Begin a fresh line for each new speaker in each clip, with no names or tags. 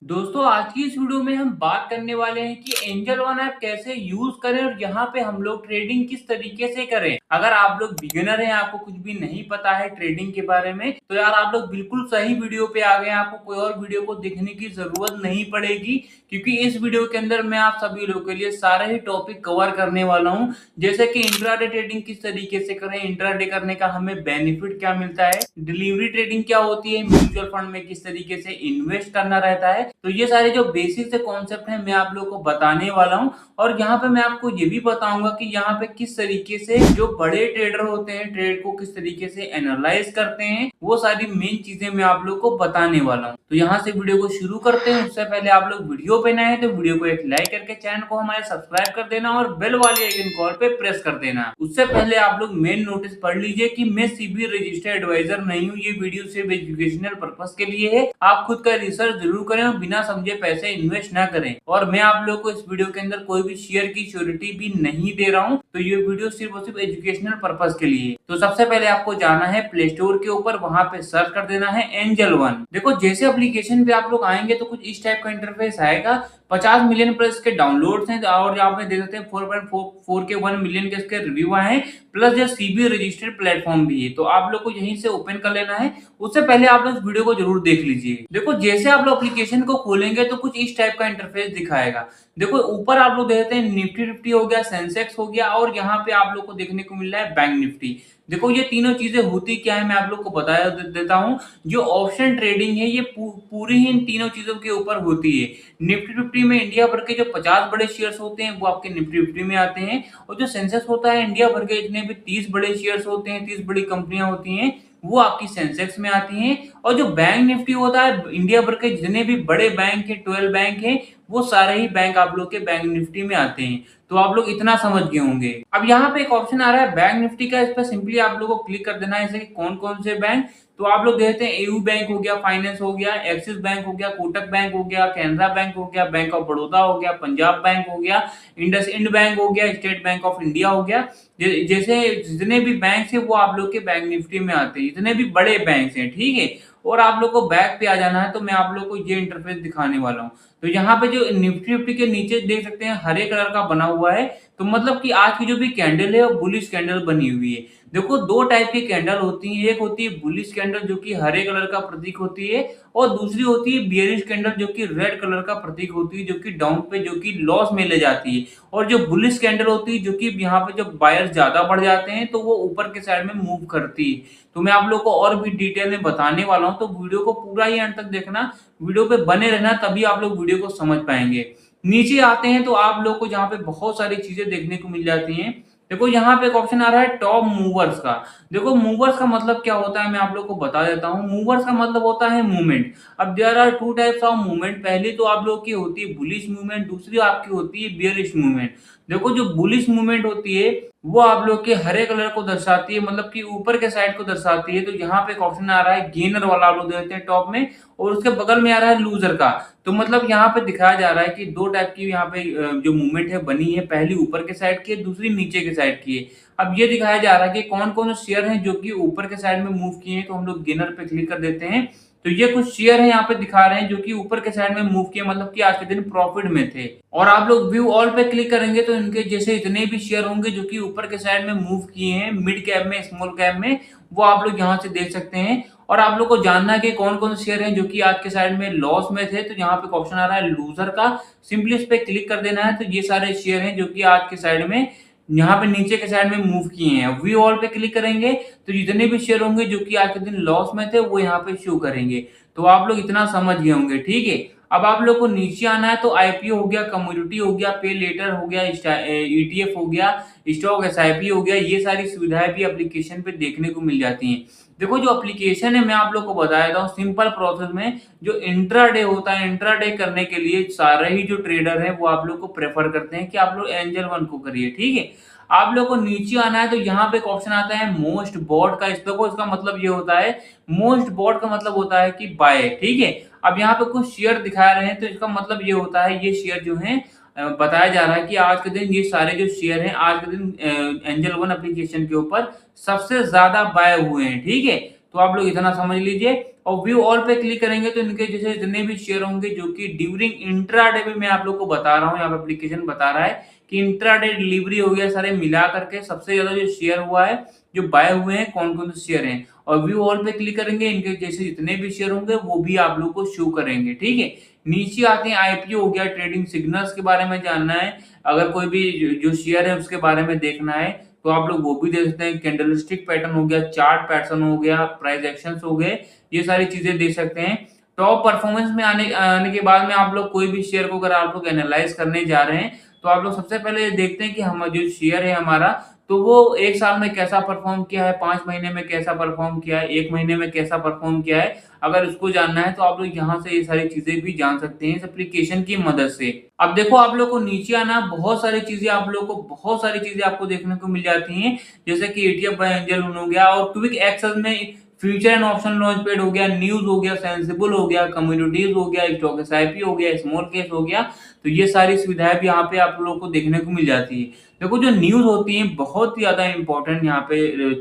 दोस्तों आज की इस वीडियो में हम बात करने वाले हैं कि एंजल वन ऐप कैसे यूज करें और यहाँ पे हम लोग ट्रेडिंग किस तरीके से करें। अगर आप लोग बिगिनर हैं, आपको कुछ भी नहीं पता है ट्रेडिंग के बारे में, तो यार आप लोग बिल्कुल सही वीडियो पे आ गए हैं। आपको कोई और वीडियो को देखने की जरूरत नहीं पड़ेगी, क्योंकि इस वीडियो के अंदर मैं आप सभी लोगों के लिए सारे ही टॉपिक कवर करने वाला हूँ। जैसे कि इंट्राडे ट्रेडिंग किस तरीके से करें, इंट्राडे करने का हमें बेनिफिट क्या मिलता है, डिलीवरी ट्रेडिंग क्या होती है, म्यूचुअल फंड में किस तरीके से इन्वेस्ट करना रहता है। तो ये सारे जो बेसिक से कॉन्सेप्ट हैं मैं आप लोगों को बताने वाला हूँ। और यहाँ पे मैं आपको ये भी बताऊंगा कि यहाँ पे किस तरीके से जो बड़े ट्रेडर होते हैं ट्रेड को किस तरीके से एनालाइज करते हैं, वो सारी मेन चीजें मैं आप लोग को बताने वाला हूँ। तो यहाँ से वीडियो को शुरू करते हैं। उससे पहले आप लोग वीडियो पे नए हैं तो वीडियो को एक लाइक करके चैनल को हमारे सब्सक्राइब कर देना और बेल वाले आइकन कॉल पे प्रेस कर देना। उससे पहले आप लोग मेन नोटिस पढ़ लीजिए कि मैं सीबी रजिस्टर्ड एडवाइजर नहीं हूँ। ये वीडियो सिर्फ एजुकेशनल पर्पस के लिए है। आप खुद का रिसर्च जरूर करें और बिना समझे पैसे इन्वेस्ट ना करें। और मैं आप लोगों को इस वीडियो के अंदर कोई भी शेयर की श्योरिटी भी नहीं दे रहा हूँ। तो ये वीडियो सिर्फ और सिर्फ एजुकेशनल पर्पस के लिए। तो सबसे पहले आपको जाना है प्ले स्टोर के ऊपर, वहां पे सर्च कर देना है एंजल वन। देखो जैसे एप्लीकेशन पे आप लोग आएंगे तो कुछ इस टाइप का इंटरफेस आएगा। 50 मिलियन प्लस के डाउनलोड्स हैं और यहाँ पे देख सकते हैं 4.4 के 1 मिलियन के इसके रिव्यू आए हैं, प्लस जो सीबी रजिस्टर्ड प्लेटफॉर्म भी है। तो आप लोग को यहीं से ओपन कर लेना है। उससे पहले आप लोग इस वीडियो को जरूर देख लीजिए। देखो जैसे आप लोग एप्लीकेशन को खोलेंगे तो कुछ इस टाइप का इंटरफेस दिखाएगा। देखो ऊपर आप लोग देखते हैं निफ्टी 50 हो गया, सेंसेक्स हो गया, और यहाँ पे आप लोग को देखने को मिल रहा है बैंक निफ्टी। देखो ये तीनों चीजें होती क्या है मैं आप लोग को बता देता हूँ। जो ऑप्शन ट्रेडिंग है ये पूरी ही इन तीनों चीजों के ऊपर होती है। निफ्टी 50 में इंडिया भर के जो 50 बड़े शेयर्स होते हैं वो आपके निफ्टी 50 में आते हैं। और जो सेंसेक्स होता है इंडिया भर के जितने भी 30 बड़े शेयर्स होते हैं, 30 बड़ी कंपनियां होती हैं, वो आपकी सेंसेक्स में आती हैं। और जो बैंक निफ्टी होता है इंडिया भर के जितने भी बड़े बैंक है, 12 बैंक है, वो सारे ही बैंक आप लोग के बैंक निफ्टी में आते हैं। तो आप लोग इतना समझ गए होंगे। अब यहाँ पे एक ऑप्शन आ रहा है बैंक निफ्टी का, इस पर सिंपली आप लोगों को क्लिक कर देना है। जैसे कि कौन कौन से बैंक, तो आप लोग देखते हैं एयू बैंक हो गया, फाइनेंस हो गया, एक्सिस बैंक हो गया, कोटक बैंक हो गया, कैनरा बैंक हो गया, बैंक ऑफ बड़ौदा हो गया, पंजाब बैंक हो गया, इंडसइंड बैंक हो गया, स्टेट बैंक ऑफ इंडिया हो गया। जैसे जितने भी बैंक है वो आप लोग के बैंक निफ्टी में आते हैं, जितने भी बड़े बैंक हैं, ठीक है। और आप लोग को बैक पे आ जाना है। तो मैं आप लोग को ये इंटरफेस दिखाने वाला हूँ। तो यहाँ पे जो निफ्टी फिफ्टी के नीचे देख सकते हैं हरे कलर का बना हुआ है। तो मतलब कि आज की जो भी कैंडल है वो बुलिश कैंडल बनी हुई है। देखो दो टाइप की कैंडल होती है, एक होती है बुलिश कैंडल जो कि हरे कलर का प्रतीक होती है, और दूसरी होती है बियरिश कैंडल जो कि रेड कलर का प्रतीक होती है, जो कि डाउन पे, जो कि लॉस में ले जाती है। और जो बुलिश कैंडल होती है जो कि यहाँ पे जब बायर्स ज्यादा बढ़ जाते हैं तो वो ऊपर के साइड में मूव करती है। तो मैं आप लोग को और भी डिटेल में बताने वाला हूँ। तो वीडियो को पूरा ही अंत तक देखना, वीडियो पे बने रहना, तभी आप लोग वीडियो को समझ पाएंगे। नीचे आते हैं तो आप लोग को जहाँ पे बहुत सारी चीजें देखने को मिल जाती हैं। देखो यहाँ पे एक ऑप्शन आ रहा है टॉप मूवर्स का। देखो मूवर्स का मतलब क्या होता है मैं आप लोग को बता देता हूँ। मूवर्स का मतलब होता है मूवमेंट। अब there are two types of movement. पहली तो आप लोग की होती है बुलिश मूवमेंट, दूसरी आपकी होती है बियरिश मूवमेंट। देखो जो बुलिश मूवमेंट होती है वो आप लोग के हरे कलर को दर्शाती है, मतलब कि ऊपर के साइड को दर्शाती है। तो यहाँ पे एक ऑप्शन आ रहा है गेनर वाला, आप लोग देखते हैं टॉप में, और उसके बगल में आ रहा है लूजर का। तो मतलब यहाँ पे दिखाया जा रहा है कि दो टाइप की यहाँ पे जो मूवमेंट है बनी है, पहली ऊपर के साइड की है, दूसरी नीचे के साइड की है। अब ये दिखाया जा रहा है कि कौन कौन से शेयर हैं जो कि ऊपर के साइड में मूव किए हैं। तो हम लोग गेनर पे क्लिक कर देते हैं। तो ये कुछ शेयर है यहाँ पे दिखा रहे हैं जो कि ऊपर के साइड में मूव किए, मतलब कि आज के दिन प्रॉफिट में थे। और आप लोग व्यू ऑल पे क्लिक करेंगे तो इनके जैसे इतने भी शेयर होंगे जो कि ऊपर के साइड में मूव किए हैं मिड कैप में, स्मॉल कैप में, वो आप लोग यहाँ से देख सकते हैं। और आप लोग को जानना है कि कौन कौन से शेयर हैं जो कि आज के साइड में लॉस में थे। तो यहाँ पे ऑप्शन आ रहा है लूजर का, सिंपली इस पे क्लिक कर देना है। तो ये सारे शेयर हैं जो कि आज के साइड में यहाँ पे नीचे के साइड में मूव किए हैं। व्यू ऑल पे क्लिक करेंगे तो जितने भी शेयर होंगे जो कि आज के दिन लॉस में थे वो यहाँ पे शो करेंगे। तो आप लोग इतना समझ गए होंगे, ठीक है। अब आप लोग को नीचे आना है तो आईपीओ हो गया, कम्युनिटी हो गया, पे लेटर हो गया, ईटीएफ हो गया, स्टॉक एसआईपी हो गया, ये सारी सुविधाएं भी एप्लीकेशन पे देखने को मिल जाती हैं। देखो जो एप्लीकेशन है मैं आप लोग को बता देता हूँ सिंपल प्रोसेस में। जो इंट्राडे होता है, इंट्राडे करने के लिए सारे ही जो ट्रेडर है वो आप लोग को प्रेफर करते हैं कि आप लोग एंजल वन को करिए, ठीक है। आप लोग को नीचे आना है तो यहाँ पे एक ऑप्शन आता है मोस्ट बॉट का। इसका मतलब ये होता है, मोस्ट बॉट का मतलब होता है कि बाय, ठीक है। अब यहाँ पे कुछ शेयर दिखा रहे हैं तो इसका मतलब ये होता है ये शेयर जो है बताया जा रहा है कि आज के दिन ये सारे जो शेयर हैं आज के दिन एंजल वन एप्लीकेशन के ऊपर सबसे ज्यादा बाय हुए हैं, ठीक है। तो आप लोग इतना समझ लीजिए। और व्यू ऑल पे क्लिक करेंगे तो इनके जैसे जितने भी शेयर होंगे जो कि ड्यूरिंग इंट्राडे में मैं आप लोग को बता रहा हूँ, यहाँ पे एप्लीकेशन बता रहा है कि इंट्राडे डिलीवरी हो गया, सारे मिला करके सबसे ज्यादा जो शेयर हुआ है, जो बाय हुए हैं, कौन कौन से शेयर हैं। और व्यू ऑल पे क्लिक करेंगे, इनके जैसे जितने भी शेयर होंगे वो भी आप लोग को शो करेंगे, ठीक है। नीचे आते हैं आईपीओ हो गया, ट्रेडिंग सिग्नल्स के बारे में जानना है, अगर कोई भी जो शेयर है उसके बारे में देखना है तो आप लोग वो भी देख सकते हैं। कैंडलस्टिक पैटर्न हो गया, चार्ट पैटर्न हो गया, प्राइस एक्शंस हो गए, ये सारी चीजें देख सकते हैं। टॉप परफॉर्मेंस में आने के बाद में आप लोग कोई भी शेयर को अगर आप लोग एनालाइज करने जा रहे हैं तो आप लोग सबसे पहले देखते हैं कि हम जो शेयर है हमारा, तो वो एक साल में कैसा परफॉर्म किया है, 5 महीने में कैसा परफॉर्म किया है, 1 महीने में कैसा परफॉर्म किया है। अगर उसको जानना है तो आप लोग यहाँ से ये सारी चीजें भी जान सकते हैं इस एप्लीकेशन की मदद से। अब देखो आप लोग को नीचे आना, बहुत सारी चीजें आप लोग को, बहुत सारी चीजें आपको देखने को मिल जाती हैं, जैसे कि एटीएफ बाय एंजल हो गया, और क्विक एक्सेस में future and option launch paid हो गया, न्यूज हो गया, सेंसिबल हो गया, कम्युनिटीज हो गया, स्टॉक एसआईपी हो गया, स्मॉल केस हो गया। तो ये सारी सुविधाएं भी यहाँ पे आप लोगों को देखने को मिल जाती है। देखो जो न्यूज होती है बहुत ही ज्यादा इंपॉर्टेंट यहाँ पे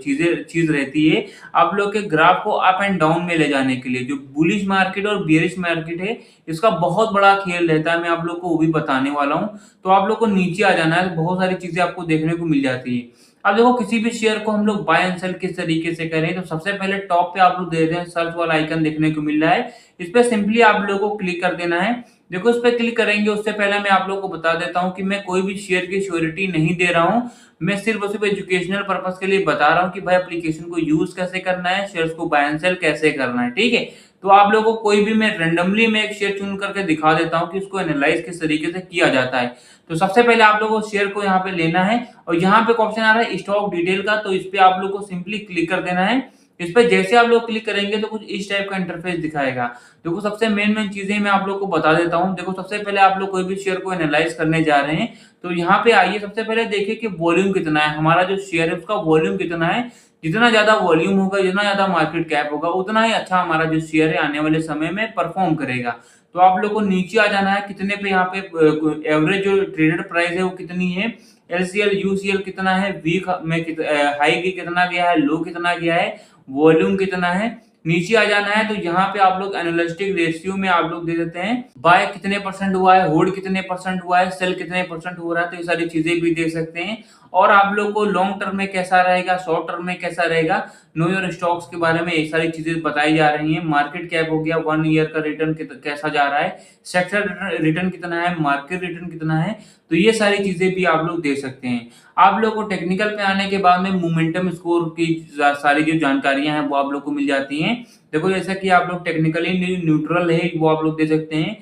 चीज रहती है आप लोग के ग्राफ को अप एंड डाउन में ले जाने के लिए। जो बुलिश मार्केट और बियरिश मार्केट है इसका बहुत बड़ा खेल रहता है, मैं आप लोग को वो भी बताने वाला हूँ। तो आप लोग को नीचे आ जाना है, बहुत सारी चीजें आपको देखने को मिल जाती है। अब देखो किसी भी शेयर को हम लोग बाय एंड सेल किस तरीके से करें, तो सबसे पहले टॉप पे आप लोग दे रहे हैं सर्च वाला आइकन देखने को मिल रहा है, इस पे सिंपली आप लोगों को क्लिक कर देना है। देखो इस पे क्लिक करेंगे उससे पहले मैं आप लोग को बता देता हूँ कि मैं कोई भी शेयर की श्योरिटी नहीं दे रहा हूँ, मैं सिर्फ और सिर्फ एजुकेशनल पर्पस के लिए बता रहा हूँ कि भाई एप्लीकेशन को यूज कैसे करना है, शेयर्स को बाय एंड सेल कैसे करना है, ठीक है। तो आप लोगों को कोई भी मैं रेंडमली मैं एक शेयर चुन करके दिखा देता हूँ कि उसको एनालाइज किस तरीके से किया जाता है। तो सबसे पहले आप लोगों को शेयर को यहाँ पे लेना है और यहाँ पे ऑप्शन आ रहा है स्टॉक डिटेल का, तो इस पे आप लोग को सिंपली क्लिक कर देना है। इस पे जैसे आप लोग क्लिक करेंगे तो कुछ इस टाइप का इंटरफेस दिखाएगा। देखो सबसे मेन चीजें मैं आप लोग को बता देता हूँ। देखो सबसे पहले आप लोग कोई भी शेयर को एनालाइज करने जा रहे हैं तो यहाँ पे आइए, सबसे पहले देखिए कि वॉल्यूम कितना है, हमारा जो शेयर है उसका वॉल्यूम कितना है। जितना ज्यादा वॉल्यूम होगा, जितना ज्यादा मार्केट कैप होगा, उतना ही अच्छा हमारा जो शेयर है आने वाले समय में परफॉर्म करेगा। तो आप लोग को नीचे आ जाना है, कितने पे यहाँ पे एवरेज जो ट्रेडेड प्राइस है वो कितनी है, एलसीएल यूसीएल कितना है, वीक में हाई की कितना गया है, लो कितना गया है, वॉल्यूम कितना है। नीचे आ जाना है तो यहाँ पे आप लोग एनालिस्टिक रेशियो में आप लोग दे देते हैं बाय कितने परसेंट हुआ है, होल्ड कितने परसेंट हुआ है, सेल कितने परसेंट हो रहा है, तो ये सारी चीजें भी देख सकते हैं। और आप लोग को लॉन्ग टर्म में कैसा रहेगा, शॉर्ट टर्म में कैसा रहेगा, नो योर स्टॉक्स के बारे में ये सारी चीजें बताई जा रही हैं। मार्केट कैप हो गया, 1 ईयर का रिटर्न कैसा जा रहा है, सेक्टर रिटर्न कितना है, मार्केट रिटर्न कितना है, तो ये सारी चीजें भी आप लोग दे सकते हैं। आप लोग को टेक्निकल पे आने के बाद में मोमेंटम स्कोर की सारी जो जानकारियां हैं वो आप लोग को मिल जाती हैं। देखो जैसा कि आप लोग टेक्निकली न्यूट्रल है वो आप लोग दे सकते हैं,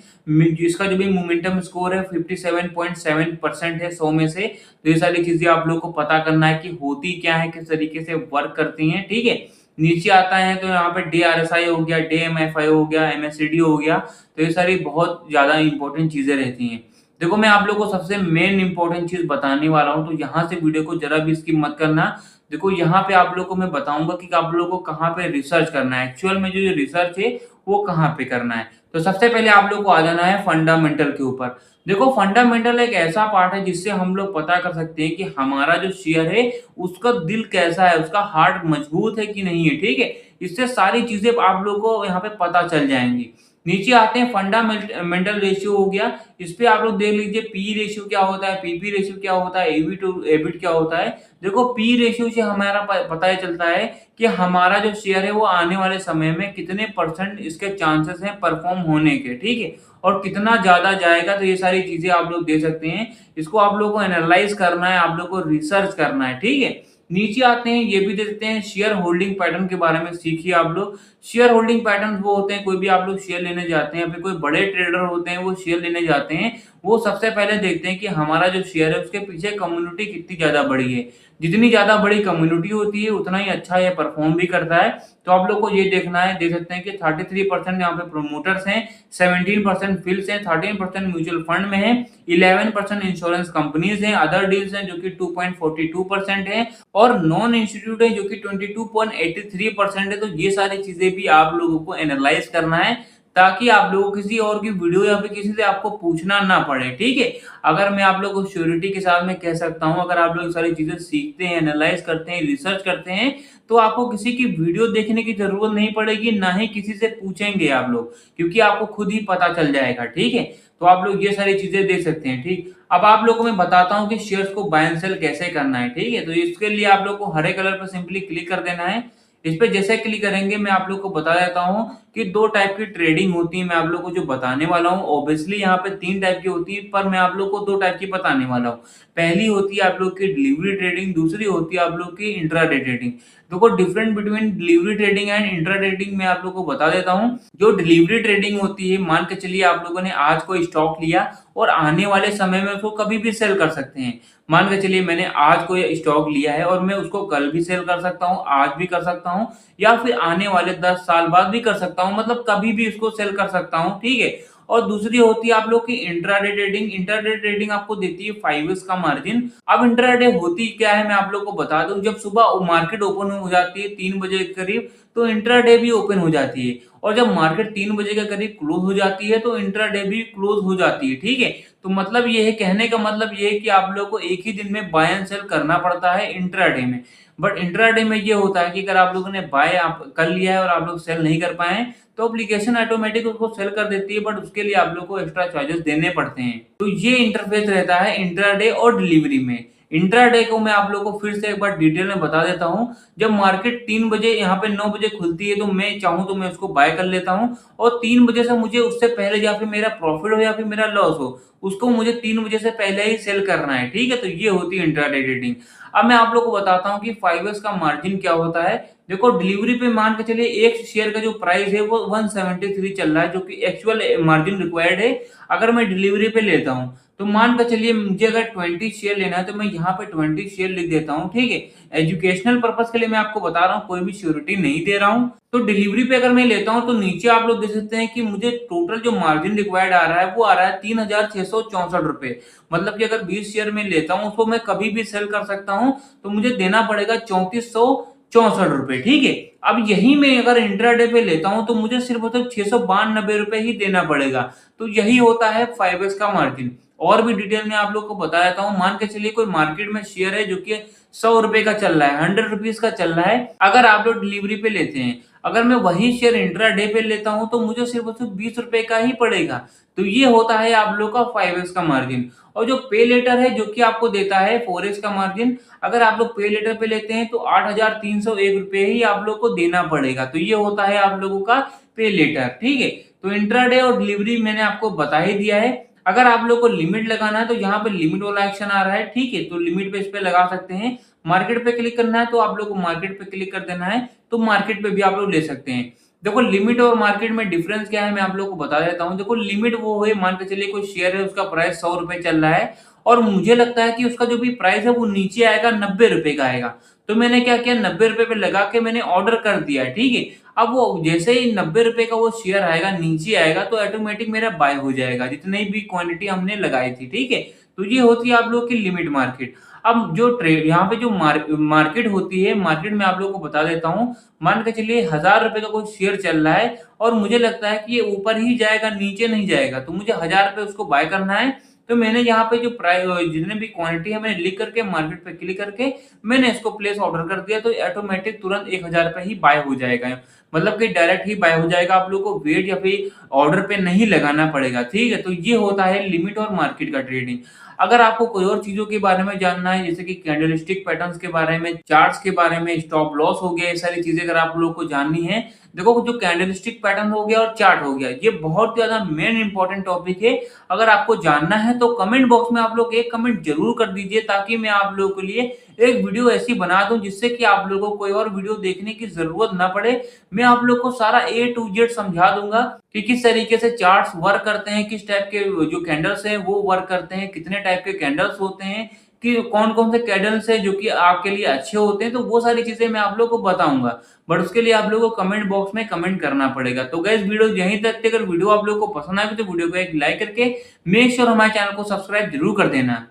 जिसका जो भी मोमेंटम स्कोर है 57.7% है 100 में से। तो ये सारी चीजें आप लोग को पता करना है कि होती क्या है, किस तरीके से वर्क करती हैं, ठीक है। नीचे आता है तो यहाँ पे DRSI हो गया, DMFI हो गया, MACD हो गया, तो ये सारी बहुत ज्यादा इंपॉर्टेंट चीजें रहती हैं। देखो मैं आप लोग को सबसे मेन इंपॉर्टेंट चीज बताने वाला हूँ, तो यहाँ से वीडियो को जरा भी स्किप मत करना। देखो यहाँ पे आप लोग को मैं बताऊंगा कि आप लोग को कहाँ पे रिसर्च करना है, एक्चुअल में जो रिसर्च है वो कहाँ पे करना है। तो सबसे पहले आप लोग को आ जाना है फंडामेंटल के ऊपर। देखो फंडामेंटल एक ऐसा पार्ट है जिससे हम लोग पता कर सकते हैं कि हमारा जो शेयर है उसका दिल कैसा है, उसका हार्ट मजबूत है कि नहीं है, ठीक है। इससे सारी चीजें आप लोग को यहाँ पे पता चल जाएंगी। नीचे आते हैं फंडामेंटल रेशियो हो गया, इस पे आप लोग देख लीजिए पी रेशियो क्या होता है, पीपी रेशियो क्या होता है, एबी टू एबिट क्या होता है। देखो पी रेशियो से हमारा पता ही चलता है कि हमारा जो शेयर है वो आने वाले समय में कितने परसेंट इसके चांसेस हैं परफॉर्म होने के, ठीक है, और कितना ज्यादा जाएगा। तो ये सारी चीजें आप लोग दे सकते हैं, इसको आप लोग को एनालाइज करना है, आप लोग को रिसर्च करना है, ठीक है। नीचे आते हैं, ये भी देखते हैं शेयर होल्डिंग पैटर्न के बारे में सीखिए आप लोग। शेयर होल्डिंग पैटर्न वो होते हैं, कोई भी आप लोग शेयर लेने जाते हैं, फिर कोई बड़े ट्रेडर होते हैं वो शेयर लेने जाते हैं, वो सबसे पहले देखते हैं कि हमारा जो शेयर है उसके पीछे कम्युनिटी कितनी ज्यादा बड़ी है। जितनी ज्यादा बड़ी कम्युनिटी होती है उतना ही अच्छा ये परफॉर्म भी करता है। तो आप लोग को ये देखना है, देख सकते हैं कि 33% यहाँ पे प्रोमोटर्स हैं, 17% फील्ड्स हैं, 13% म्यूचुअल फंड में है, 11% इंश्योरेंस कंपनीज हैं, अदर डील्स हैं जो कि 2.42% है, और नॉन इंस्टीट्यूट है जो कि 22.83% है। तो ये सारी चीजें भी आप लोगों को एनालाइज करना है ताकि आप लोगों को किसी और की वीडियो या फिर किसी से आपको पूछना ना पड़े, ठीक है। अगर मैं आप लोगों को श्योरिटी के साथ में कह सकता हूं, अगर आप लोग सारी चीजें सीखते हैं, एनालाइज करते हैं, रिसर्च करते हैं, तो आपको किसी की वीडियो देखने की ज़रूरत नहीं पड़ेगी, ना ही किसी से पूछेंगे आप लोग, क्योंकि आपको खुद ही पता चल जाएगा, ठीक है? तो आप लोग ये सारी चीज़ें देख सकते हैं, ठीक? अब आप लोगों को मैं बताता हूँ कि शेयर्स को बाय एंड सेल कैसे करना है, ठीक है? तो इसके लिए आप लोग को हरे कलर पर सिंपली क्लिक कर देना है। इस पे जैसे क्लिक करेंगे मैं आप लोग को बता देता हूँ कि 2 टाइप की ट्रेडिंग होती है, मैं आप लोग को जो बताने वाला हूँ। ऑब्वियसली यहाँ पे 3 टाइप की होती है, पर मैं आप लोग को 2 टाइप की बताने वाला हूँ। पहली होती है आप लोग की डिलीवरी ट्रेडिंग, दूसरी होती है आप लोग की इंट्राडे ट्रेडिंग। देखो different between delivery trading and intra trading मैं आप लोग को बता देता हूँ। जो डिलीवरी ट्रेडिंग होती है, मान के चलिए आप लोगों ने आज कोई स्टॉक लिया और आने वाले समय में उसको कभी भी सेल कर सकते हैं। मान के चलिए मैंने आज कोई स्टॉक लिया है और मैं उसको कल भी सेल कर सकता हूँ, आज भी कर सकता हूँ या फिर आने वाले 10 साल बाद भी कर सकता हूँ, मतलब कभी भी उसको सेल कर सकता हूँ, ठीक है? और दूसरी होती है आप लोग की इंट्राडे ट्रेडिंग। इंट्राडे ट्रेडिंग आपको देती है 5x का मार्जिन। अब इंट्राडे होती क्या है मैं आप लोग को बता दूं। जब सुबह मार्केट ओपन हो जाती है 3 बजे के करीब, तो इंट्राडे भी ओपन हो जाती है, और जब मार्केट 3 बजे के करीब क्लोज हो जाती है तो इंट्राडे भी क्लोज हो जाती है, ठीक है? तो मतलब ये है, कहने का मतलब ये है कि आप लोग को एक ही दिन में बाय एंड सेल करना पड़ता है इंट्राडे में। बट इंट्राडे में ये होता है कि अगर आप लोगों ने बाय आप कर लिया है और आप लोग सेल नहीं कर पाए हैं, तो एप्लीकेशन ऑटोमेटिक उसको सेल कर देती है, बट उसके लिए आप लोग को एक्स्ट्रा चार्जेस देने पड़ते हैं। तो ये इंटरफेस रहता है इंट्राडे और डिलीवरी में। इंट्राडे को मैं आप लोग को फिर से एक बार डिटेल में बता देता हूँ। जब मार्केट 3 बजे यहाँ पे 9 बजे खुलती है, तो मैं चाहूँ तो मैं उसको बाय कर लेता हूँ, और 3 बजे से मुझे उससे पहले या फिर मेरा प्रॉफिट हो या फिर मेरा लॉस हो, उसको मुझे 3 बजे से पहले ही सेल करना है, ठीक है? तो ये होती है इंट्राडे ट्रेडिंग। अब मैं आप लोग को बताता हूँ कि 5x का मार्जिन क्या होता है। देखो डिलीवरी पे मान के चलिए एक शेयर का जो प्राइस है वो 173 चल रहा है, जो कि एक्चुअल मार्जिन रिक्वायर्ड है। अगर मैं डिलीवरी पे लेता हूँ तो मान के चलिए मुझे अगर 20 शेयर लेना है, तो मैं यहाँ पे 20 शेयर लिख देता हूँ, ठीक है? एजुकेशनल पर्पज के लिए मैं आपको बता रहा हूँ, कोई भी श्योरिटी नहीं दे रहा हूँ। तो डिलीवरी पे अगर मैं लेता हूँ तो नीचे आप लोग देख सकते हैं कि मुझे टोटल जो मार्जिन रिक्वायर्ड आ रहा है वो आ रहा है 3664 रुपए। मतलब कि अगर 20 शेयर में लेता हूँ उसको मैं कभी भी सेल कर सकता हूँ, तो मुझे देना पड़ेगा 3464 रुपए, ठीक है? अब यही मैं अगर इंट्राडे पे लेता हूँ तो मुझे सिर्फ मतलब 692 रुपए ही देना पड़ेगा। तो यही होता है 5x का मार्जिन। और भी डिटेल में आप लोग को बता देता हूँ। मान के चलिए कोई मार्केट में शेयर है जो कि 100 रुपए का चल रहा है, 100 रुपीज का चल रहा है, अगर आप लोग डिलीवरी पे लेते हैं। अगर मैं वही शेयर इंट्राडे पे लेता हूँ तो मुझे सिर्फ और सिर्फ 20 रुपए का ही पड़ेगा। तो ये होता है आप लोग का 5x का मार्जिन। और जो पे लेटर है जो कि आपको देता है 4x का मार्जिन, अगर आप लोग पे लेटर पे लेते हैं तो 8,301 रुपए ही आप लोग को देना पड़ेगा। तो ये होता है आप लोगों का पे लेटर, ठीक है? तो इंट्राडे और डिलीवरी मैंने आपको बता ही दिया है। अगर आप लोग को लिमिट लगाना है तो यहाँ पे लिमिट वाला एक्शन आ रहा है, ठीक है? तो लिमिट पे इस पे लगा सकते हैं। मार्केट पे क्लिक करना है तो आप लोग को मार्केट पे क्लिक कर देना है, तो मार्केट पे भी आप लोग ले सकते हैं। देखो लिमिट और मार्केट में डिफरेंस क्या है मैं आप लोग को बता देता हूँ। देखो लिमिट वो है, मान के चलिए कोई शेयर है उसका प्राइस 100 रुपए चल रहा है, और मुझे लगता है कि उसका जो भी प्राइस है वो नीचे आएगा 90 रुपए का आएगा। तो मैंने क्या किया, 90 रुपए पे लगा के मैंने ऑर्डर कर दिया, ठीक है? अब वो जैसे ही 90 रुपए का वो शेयर आएगा, नीचे आएगा, तो ऑटोमेटिक मेरा बाय हो जाएगा जितनी भी क्वांटिटी हमने लगाई थी, ठीक है? तो ये होती है आप लोग की लिमिट मार्केट। अब जो ट्रेड यहाँ पे जो मार्केट होती है, मार्केट में आप लोगों को बता देता हूँ। मान के चलिए 1000 रुपए का कोई शेयर चल रहा है और मुझे लगता है कि ये ऊपर ही जाएगा, नीचे नहीं जाएगा, तो मुझे 1000 रुपए उसको बाय करना है। तो मैंने यहाँ पे जो प्राइस जितने भी क्वांटिटी है मैंने लिख करके मार्केट पे क्लिक करके मैंने इसको प्लेस ऑर्डर कर दिया, तो ऑटोमेटिक तुरंत 1000 रुपए ही बाय हो जाएगा। मतलब कि डायरेक्ट ही बाय हो जाएगा, आप लोग को वेट या फिर ऑर्डर पे नहीं लगाना पड़ेगा, ठीक है? तो ये होता है लिमिट और मार्केट का ट्रेडिंग। अगर आपको कोई और चीजों के बारे में जानना है, जैसे कि कैंडलस्टिक पैटर्न्स के बारे में, चार्ट्स के बारे में, स्टॉप लॉस हो गया, ये सारी चीजें अगर आप लोग को जाननी है, देखो जो कैंडलस्टिक पैटर्न हो गया और चार्ट हो गया, ये बहुत ज्यादा मेन इंपॉर्टेंट टॉपिक है। अगर आपको जानना है तो कमेंट बॉक्स में आप लोग एक कमेंट जरूर कर दीजिए, ताकि मैं आप लोगों के लिए एक वीडियो ऐसी बना दूं जिससे कि आप लोगों को कोई और वीडियो देखने की जरूरत ना पड़े। मैं आप लोग को सारा A to Z समझा दूंगा कि किस तरीके से चार्ट्स वर्क करते हैं, किस टाइप के जो कैंडल्स हैं वो वर्क करते हैं, कितने टाइप के कैंडल्स होते हैं, कि कौन कौन से कैंडल्स है जो कि आपके लिए अच्छे होते हैं। तो वो सारी चीजें मैं आप लोग को बताऊंगा, बट उसके लिए आप लोगों को कमेंट बॉक्स में कमेंट करना पड़ेगा। तो गाइस वीडियो यहीं तक थी। अगर वीडियो आप लोगों को पसंद आए तो वीडियो को एक लाइक करके मेक श्योर हमारे चैनल को सब्सक्राइब जरूर कर देना।